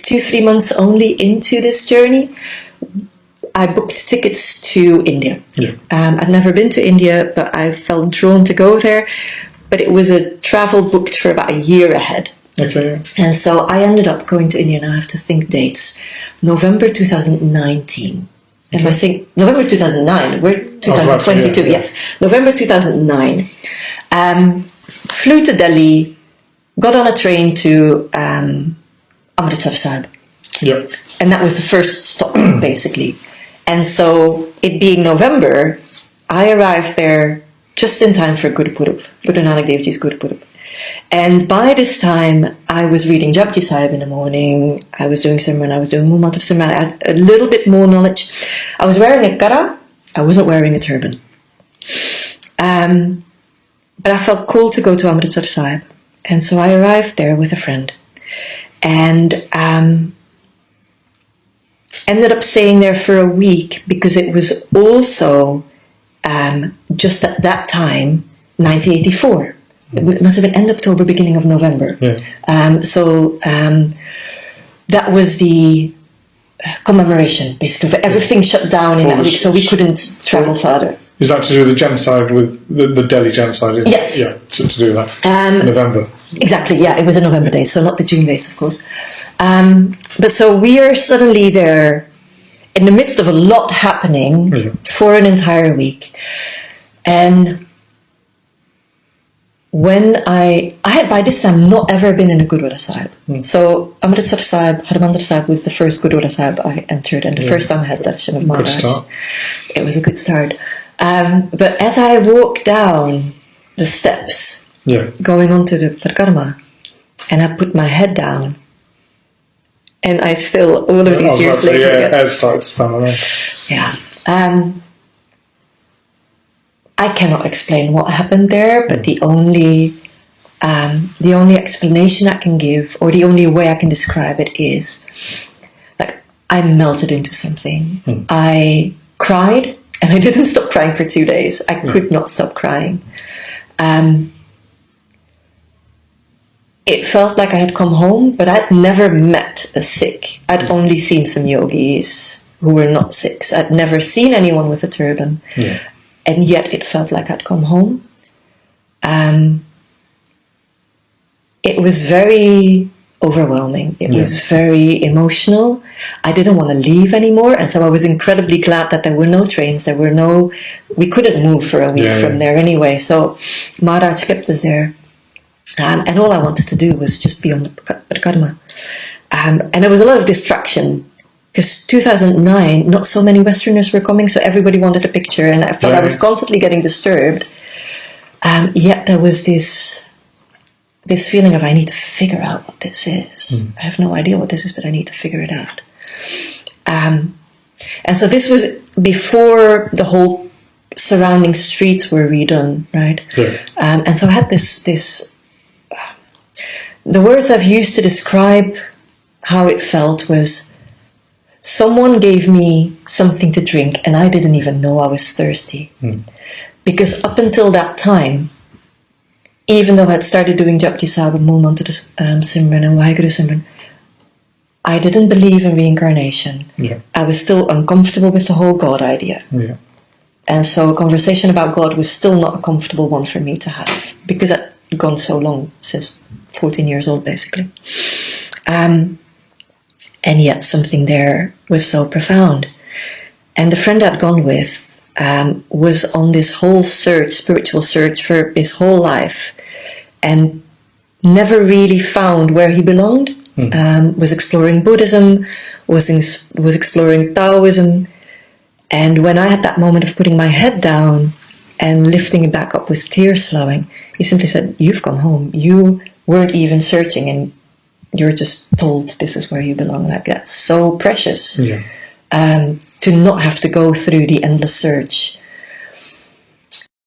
2-3 months only into this journey, I booked tickets to India. Yeah. I'd never been to India, but I felt drawn to go there. But it was a travel booked for about a year ahead. Okay. And so I ended up going to India, and I have to think dates. November 2019. Am I saying November 2009? We're 2022, yeah. yes. November 2009. Flew to Delhi, got on a train to Amritsar, Sahib. Yeah. And that was the first stop, basically. And so, it being November, I arrived there just in time for Gurupurab, Guru Nanak Dev Ji's Gurupurab. And by this time, I was reading Japjeet Sahib in the morning, I was doing Simran, I was doing Mool Mantra Simran, I had a little bit more knowledge. I was wearing a kara, I wasn't wearing a turban. But I felt cool to go to Amritsar Sahib. And so I arrived there with a friend. And ended up staying there for a week because it was also just at that time, 1984. It must have been end October, beginning of November. Yeah. That was the commemoration, basically. Everything shut down in that week, so we couldn't travel further. Is that to do with the genocide, with the Delhi genocide? Isn't Yes. it? Yeah, to do with that. November. Exactly, yeah, it was a November day, so not the June dates, of course. But so we are suddenly there in the midst of a lot happening for an entire week. And when I had by this time not ever been in a Gurudwara Sahib. So Amritsar Sahib, Harmandir Sahib was the first Gurudwara Sahib I entered, and the first time I had darshan of Maharaj. It was a good start. But as I walked down the steps, going onto the parikrama, and I put my head down, and I still, all of these years later, I cannot explain what happened there, but the only explanation I can give, or the only way I can describe it, is like I melted into something. I cried, and I didn't stop crying for 2 days. I could not stop crying. It felt like I had come home, but I'd never met a Sikh. I'd only seen some yogis who were not Sikhs. I'd never seen anyone with a turban. And yet it felt like I'd come home. It was very overwhelming. It was very emotional. I didn't want to leave anymore, and so I was incredibly glad that there were no trains. We couldn't move for a week from there anyway. So Maharaj kept us there, and all I wanted to do was just be on the parikrama. And there was a lot of distraction. Because 2009, not so many Westerners were coming, so everybody wanted a picture, and I felt I was constantly getting disturbed. Yet there was this feeling of, I need to figure out what this is. I have no idea what this is, but I need to figure it out. And so this was before the whole surrounding streets were redone, right? And so I had this the words I've used to describe how it felt was, someone gave me something to drink, and I didn't even know I was thirsty. Because up until that time, even though I had started doing Japjeet Sahib and Mool Mantra Simran and Waheguru Simran, I didn't believe in reincarnation. I was still uncomfortable with the whole God idea. And so a conversation about God was still not a comfortable one for me to have, because I'd gone so long, since 14 years old, basically. And yet something there was so profound. And the friend I'd gone with was on this whole spiritual search for his whole life, and never really found where he belonged. Was exploring Buddhism, was exploring Taoism. And when I had that moment of putting my head down and lifting it back up with tears flowing, he simply said, "You've come home. You weren't even searching, and you're just told this is where you belong." Like, that's so precious. To not have to go through the endless search.